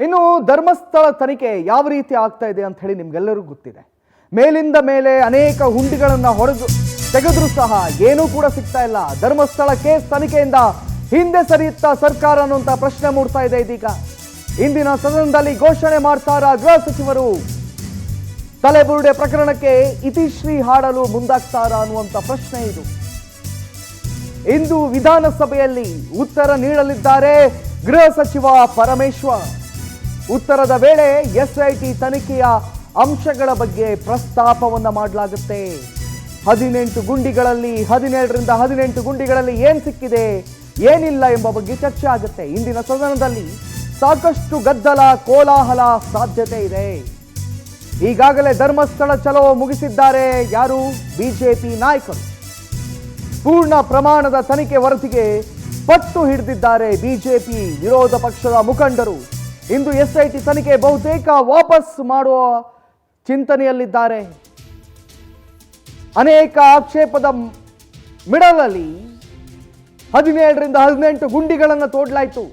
ಇನ್ನು ಧರ್ಮಸ್ಥಳ ತನಿಖೆ ಯಾವ ರೀತಿ ಆಗ್ತಾ ಇದೆ ಅಂತ ಹೇಳಿ ನಿಮ್ಗೆಲ್ಲರಿಗೂ ಗೊತ್ತಿದೆ. ಮೇಲಿಂದ ಮೇಲೆ ಅನೇಕ ಹುಂಡಿಗಳನ್ನು ಹೊಡೆದು ತೆಗೆದ್ರೂ ಸಹ ಏನೂ ಕೂಡ ಸಿಗ್ತಾ ಇಲ್ಲ. ಧರ್ಮಸ್ಥಳ ಕೇಸ್ ತನಿಖೆಯಿಂದ ಹಿಂದೆ ಸರಿಯುತ್ತಾ ಸರ್ಕಾರ ಅನ್ನುವಂಥ ಪ್ರಶ್ನೆ ಮೂಡ್ತಾ ಇದೆ. ಇದೀಗ ಇಂದಿನ ಸದನದಲ್ಲಿ ಘೋಷಣೆ ಮಾಡ್ತಾರ ಗೃಹ ಸಚಿವರು? ತಲೆಬುರುಡೆ ಪ್ರಕರಣಕ್ಕೆ ಇತಿಶ್ರೀ ಹಾಡಲು ಮುಂದಾಗ್ತಾರ ಅನ್ನುವಂಥ ಪ್ರಶ್ನೆ ಇದು. ಇಂದು ವಿಧಾನಸಭೆಯಲ್ಲಿ ಉತ್ತರ ನೀಡಲಿದ್ದಾರೆ ಗೃಹ ಸಚಿವ ಪರಮೇಶ್ವರ್. ಉತ್ತರದ ವೇಳೆ ಎಸ್ಐಟಿ ತನಿಖೆಯ ಅಂಶಗಳ ಬಗ್ಗೆ ಪ್ರಸ್ತಾಪವನ್ನ ಮಾಡಲಾಗುತ್ತೆ. 17 ಗುಂಡಿಗಳಲ್ಲಿ 17ರಿಂದ 18 ಗುಂಡಿಗಳಲ್ಲಿ ಏನ್ ಸಿಕ್ಕಿದೆ ಏನಿಲ್ಲ ಎಂಬ ಬಗ್ಗೆ ಚರ್ಚೆ ಆಗುತ್ತೆ. ಇಂದಿನ ಸದನದಲ್ಲಿ ಸಾಕಷ್ಟು ಗದ್ದಲ ಕೋಲಾಹಲ ಸಾಧ್ಯತೆ ಇದೆ. ಈಗಾಗಲೇ ಧರ್ಮಸ್ಥಳ ಚಲೋ ಮುಗಿಸಿದ್ದಾರೆ ಯಾರು? ಬಿಜೆಪಿ ನಾಯಕರು. ಪೂರ್ಣ ಪ್ರಮಾಣದ ತನಿಖೆ ವರದಿಗೆ ಪಟ್ಟು ಹಿಡಿದಿದ್ದಾರೆ ಬಿಜೆಪಿ ವಿರೋಧ ಪಕ್ಷದ ಮುಖಂಡರು. ಇಂದು ಎಸ್ಐಟಿ ತನಿಖೆ ಬಹುತೇಕ ವಾಪಸ್ ಮಾಡುವ ಚಿಂತನೆಯಲ್ಲಿದ್ದಾರೆ. ಅನೇಕ ಆಕ್ಷೇಪದ ಮಿಡಲಲ್ಲಿ 17ರಿಂದ 18 ಗುಂಡಿಗಳನ್ನು ತೋಡಲಾಯಿತು.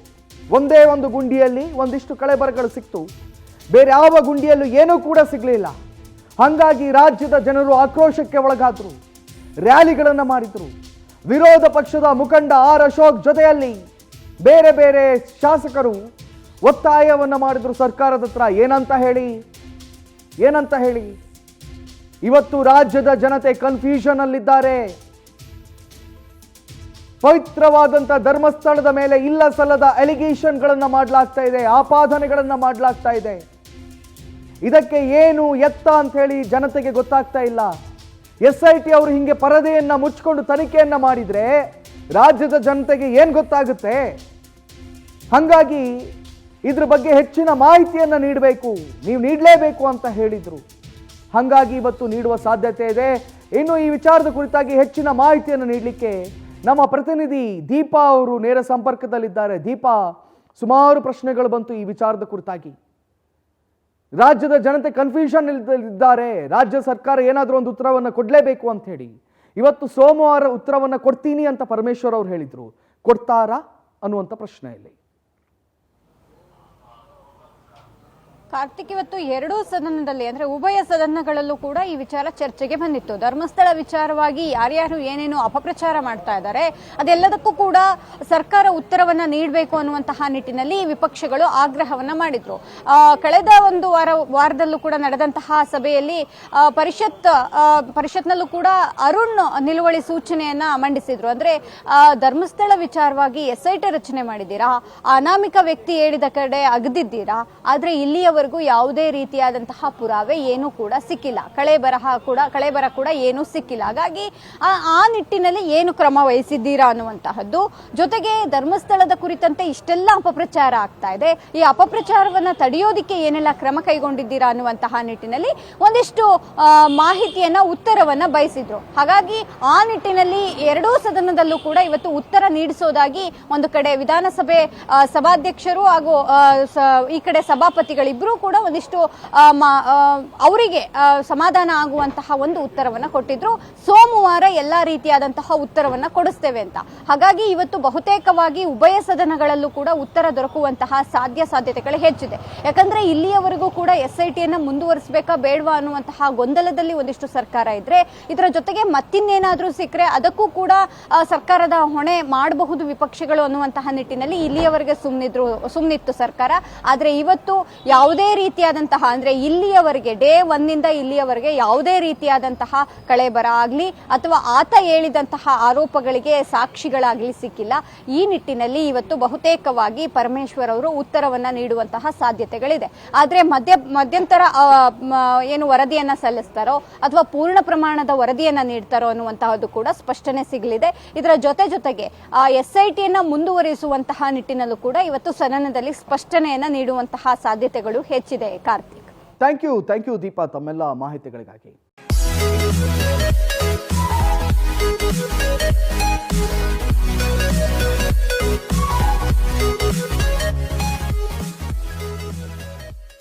ಒಂದೇ ಒಂದು ಗುಂಡಿಯಲ್ಲಿ ಒಂದಿಷ್ಟು ಕಳೆಬರಗಳು ಸಿಕ್ತು, ಬೇರೆ ಯಾವ ಗುಂಡಿಯಲ್ಲೂ ಏನೂ ಕೂಡ ಸಿಗಲಿಲ್ಲ. ಹಾಗಾಗಿ ರಾಜ್ಯದ ಜನರು ಆಕ್ರೋಶಕ್ಕೆ ಒಳಗಾದರು, ರ್ಯಾಲಿಗಳನ್ನು ಮಾಡಿದರು. ವಿರೋಧ ಪಕ್ಷದ ಮುಖಂಡ ಆರ್ ಅಶೋಕ್ ಜೊತೆಯಲ್ಲಿ ಬೇರೆ ಬೇರೆ ಶಾಸಕರು ಒತ್ತಾಯವನ್ನು ಮಾಡಿದ್ರು ಸರ್ಕಾರದ ಹತ್ರ. ಏನಂತ ಹೇಳಿ ಇವತ್ತು ರಾಜ್ಯದ ಜನತೆ ಕನ್ಫ್ಯೂಷನ್ ಅಲ್ಲಿದ್ದಾರೆ. ಪವಿತ್ರವಾದಂಥ ಧರ್ಮಸ್ಥಳದ ಮೇಲೆ ಇಲ್ಲ ಸಲ್ಲದ ಅಲಿಗೇಷನ್ಗಳನ್ನು ಮಾಡಲಾಗ್ತಾ ಇದೆ, ಆಪಾದನೆಗಳನ್ನು ಮಾಡಲಾಗ್ತಾ ಇದೆ. ಇದಕ್ಕೆ ಏನು ಎತ್ತ ಅಂತ ಹೇಳಿ ಜನತೆಗೆ ಗೊತ್ತಾಗ್ತಾ ಇಲ್ಲ. ಎಸ್ಐಟಿ ಅವರು ಹಿಂಗೆ ಪರದೆಯನ್ನ ಮುಚ್ಚಿಕೊಂಡು ತನಿಖೆಯನ್ನ ಮಾಡಿದ್ರೆ ರಾಜ್ಯದ ಜನತೆಗೆ ಏನು ಗೊತ್ತಾಗುತ್ತೆ? ಹಾಗಾಗಿ ಇದ್ರ ಬಗ್ಗೆ ಹೆಚ್ಚಿನ ಮಾಹಿತಿಯನ್ನು ನೀಡಬೇಕು, ನೀವು ನೀಡಲೇಬೇಕು ಅಂತ ಹೇಳಿದ್ರು. ಹಾಗಾಗಿ ಇವತ್ತು ನೀಡುವ ಸಾಧ್ಯತೆ ಇದೆ. ಇನ್ನು ಈ ವಿಚಾರದ ಕುರಿತಾಗಿ ಹೆಚ್ಚಿನ ಮಾಹಿತಿಯನ್ನು ನೀಡಲಿಕ್ಕೆ ನಮ್ಮ ಪ್ರತಿನಿಧಿ ದೀಪಾ ಅವರು ನೇರ ಸಂಪರ್ಕದಲ್ಲಿದ್ದಾರೆ. ದೀಪಾ, ಸುಮಾರು ಪ್ರಶ್ನೆಗಳು ಬಂತು ಈ ವಿಚಾರದ ಕುರಿತಾಗಿ. ರಾಜ್ಯದ ಜನತೆ ಕನ್ಫ್ಯೂಷನ್ ಇದ್ದಾರೆ. ರಾಜ್ಯ ಸರ್ಕಾರ ಏನಾದರೂ ಒಂದು ಉತ್ತರವನ್ನು ಕೊಡಲೇಬೇಕು ಅಂತ ಹೇಳಿ ಇವತ್ತು ಸೋಮವಾರ ಉತ್ತರವನ್ನು ಕೊಡ್ತೀನಿ ಅಂತ ಪರಮೇಶ್ವರ್ ಅವರು ಹೇಳಿದ್ರು. ಕೊಡ್ತಾರಾ ಅನ್ನುವಂಥ ಪ್ರಶ್ನೆಯಲ್ಲಿ ಕಾರ್ತಿಕ್, ಇವತ್ತು ಎರಡೂ ಸದನದಲ್ಲಿ ಅಂದ್ರೆ ಉಭಯ ಸದನಗಳಲ್ಲೂ ಕೂಡ ಈ ವಿಚಾರ ಚರ್ಚೆಗೆ ಬಂದಿತ್ತು. ಧರ್ಮಸ್ಥಳ ವಿಚಾರವಾಗಿ ಯಾರ್ಯಾರು ಏನೇನು ಅಪಪ್ರಚಾರ ಮಾಡ್ತಾ ಇದ್ದಾರೆ ಅದೆಲ್ಲದಕ್ಕೂ ಕೂಡ ಸರ್ಕಾರ ಉತ್ತರವನ್ನ ನೀಡಬೇಕು ಅನ್ನುವಂತಹ ನಿಟ್ಟಿನಲ್ಲಿ ವಿಪಕ್ಷಗಳು ಆಗ್ರಹವನ್ನ ಮಾಡಿದ್ರು. ಕಳೆದ ಒಂದು ವಾರದಲ್ಲೂ ಕೂಡ ನಡೆದಂತಹ ಸಭೆಯಲ್ಲಿ ಪರಿಷತ್ನಲ್ಲೂ ಕೂಡ ಅರುಣ್ ನಿಲುವಳಿ ಸೂಚನೆಯನ್ನ ಮಂಡಿಸಿದ್ರು. ಅಂದ್ರೆ ಧರ್ಮಸ್ಥಳ ವಿಚಾರವಾಗಿ ಎಸ್ಐಟಿ ರಚನೆ ಮಾಡಿದ್ದೀರಾ, ಅನಾಮಿಕ ವ್ಯಕ್ತಿ ಹೇಳಿದ ಕಡೆ ಅಗದಿದ್ದೀರಾ, ಆದ್ರೆ ಇಲ್ಲಿಯವರೆಗೂ ಯಾವುದೇ ರೀತಿಯಾದಂತಹ ಪುರಾವೆ ಏನೂ ಕೂಡ ಸಿಕ್ಕಿಲ್ಲ, ಕಳೆಬರ ಕೂಡ ಏನೂ ಸಿಕ್ಕಿಲ್ಲ. ಹಾಗಾಗಿ ಆ ನಿಟ್ಟಿನಲ್ಲಿ ಏನು ಕ್ರಮ ವಹಿಸಿದ್ದೀರಾ ಅನ್ನುವಂತಹದ್ದು. ಜೊತೆಗೆ ಧರ್ಮಸ್ಥಳದ ಕುರಿತಂತೆ ಇಷ್ಟೆಲ್ಲ ಅಪಪ್ರಚಾರ ಆಗ್ತಾ ಇದೆ, ಈ ಅಪಪ್ರಚಾರವನ್ನ ತಡೆಯೋದಿಕ್ಕೆ ಏನೆಲ್ಲ ಕ್ರಮ ಕೈಗೊಂಡಿದ್ದೀರಾ ಅನ್ನುವಂತಹ ನಿಟ್ಟಿನಲ್ಲಿ ಒಂದಿಷ್ಟು ಮಾಹಿತಿಯನ್ನ ಉತ್ತರವನ್ನ ಬಯಸಿದ್ರು. ಹಾಗಾಗಿ ಆ ನಿಟ್ಟಿನಲ್ಲಿ ಎರಡೂ ಸದನದಲ್ಲೂ ಕೂಡ ಇವತ್ತು ಉತ್ತರ ನೀಡಿಸೋದಾಗಿ ಒಂದು ಕಡೆ ವಿಧಾನಸಭೆ ಸಭಾಧ್ಯಕ್ಷರು ಹಾಗೂ ಈ ಕಡೆ ಸಭಾಪತಿಗಳಿಬ್ಬರು ಕೂಡ ಒಂದಿಷ್ಟು ಅವರಿಗೆ ಸಮಾಧಾನ ಆಗುವಂತಹ ಒಂದು ಉತ್ತರವನ್ನ ಕೊಟ್ಟಿದ್ರು. ಸೋಮವಾರ ಎಲ್ಲಾ ರೀತಿಯಾದಂತಹ ಉತ್ತರವನ್ನ ಕೊಡಿಸ್ತೇವೆ ಅಂತ. ಹಾಗಾಗಿ ಇವತ್ತು ಬಹುತೇಕವಾಗಿ ಉಭಯ ಸದನಗಳಲ್ಲೂ ಕೂಡ ಉತ್ತರ ದೊರಕುವಂತಹ ಸಾಧ್ಯತೆಗಳು ಹೆಚ್ಚಿದೆ. ಯಾಕಂದ್ರೆ ಇಲ್ಲಿಯವರೆಗೂ ಕೂಡ ಎಸ್ಐಟಿಯನ್ನ ಮುಂದುವರಿಸಬೇಕಾ ಬೇಡವಾ ಅನ್ನುವಂತಹ ಗೊಂದಲದಲ್ಲಿ ಒಂದಿಷ್ಟು ಸರ್ಕಾರ ಇದ್ರೆ, ಇದರ ಜೊತೆಗೆ ಮತ್ತಿನ್ನೇನಾದ್ರೂ ಸಿಕ್ಕರೆ ಅದಕ್ಕೂ ಕೂಡ ಸರ್ಕಾರದ ಹೊಣೆ ಮಾಡಬಹುದು ವಿಪಕ್ಷಗಳು ಅನ್ನುವಂತಹ ನಿಟ್ಟಿನಲ್ಲಿ ಇಲ್ಲಿಯವರೆಗೆ ಸುಮ್ಮನಿತ್ತು ಸರ್ಕಾರ. ಆದ್ರೆ ಇವತ್ತು ಯಾವುದೇ ರೀತಿಯಾದಂತಹ ಅಂದ್ರೆ ಇಲ್ಲಿಯವರೆಗೆ ಡೇ 1 ಇಲ್ಲಿಯವರೆಗೆ ಯಾವುದೇ ರೀತಿಯಾದಂತಹ ಕಳೆಬರ ಆಗ್ಲಿ ಅಥವಾ ಆತ ಹೇಳಿದಂತಹ ಆರೋಪಗಳಿಗೆ ಸಾಕ್ಷಿಗಳಾಗ್ಲಿ ಸಿಕ್ಕಿಲ್ಲ. ಈ ನಿಟ್ಟಿನಲ್ಲಿ ಇವತ್ತು ಬಹುತೇಕವಾಗಿ ಪರಮೇಶ್ವರ್ ಅವರು ಉತ್ತರವನ್ನ ನೀಡುವಂತಹ ಸಾಧ್ಯತೆಗಳಿದೆ. ಆದ್ರೆ ಮಧ್ಯಂತರ ಏನು ವರದಿಯನ್ನ ಸಲ್ಲಿಸ್ತಾರೋ ಅಥವಾ ಪೂರ್ಣ ಪ್ರಮಾಣದ ವರದಿಯನ್ನ ನೀಡ್ತಾರೋ ಅನ್ನುವಂತಹದ್ದು ಕೂಡ ಸ್ಪಷ್ಟನೆ ಸಿಗಲಿದೆ. ಇದರ ಜೊತೆಗೆ ಎಸ್ಐಟಿಯನ್ನ ಮುಂದುವರಿಸುವಂತಹ ನಿಟ್ಟಿನಲ್ಲೂ ಕೂಡ ಇವತ್ತು ಸದನದಲ್ಲಿ ಸ್ಪಷ್ಟನೆಯನ್ನ ನೀಡುವಂತಹ ಸಾಧ್ಯತೆಗಳು ಹೆಚ್ಚಿದೆ. ಕಾರ್ತಿಕ್, ಥ್ಯಾಂಕ್ ಯು ದೀಪಾ ತಮ್ಮೆಲ್ಲ ಮಾಹಿತಿಗಳಿಗಾಗಿ.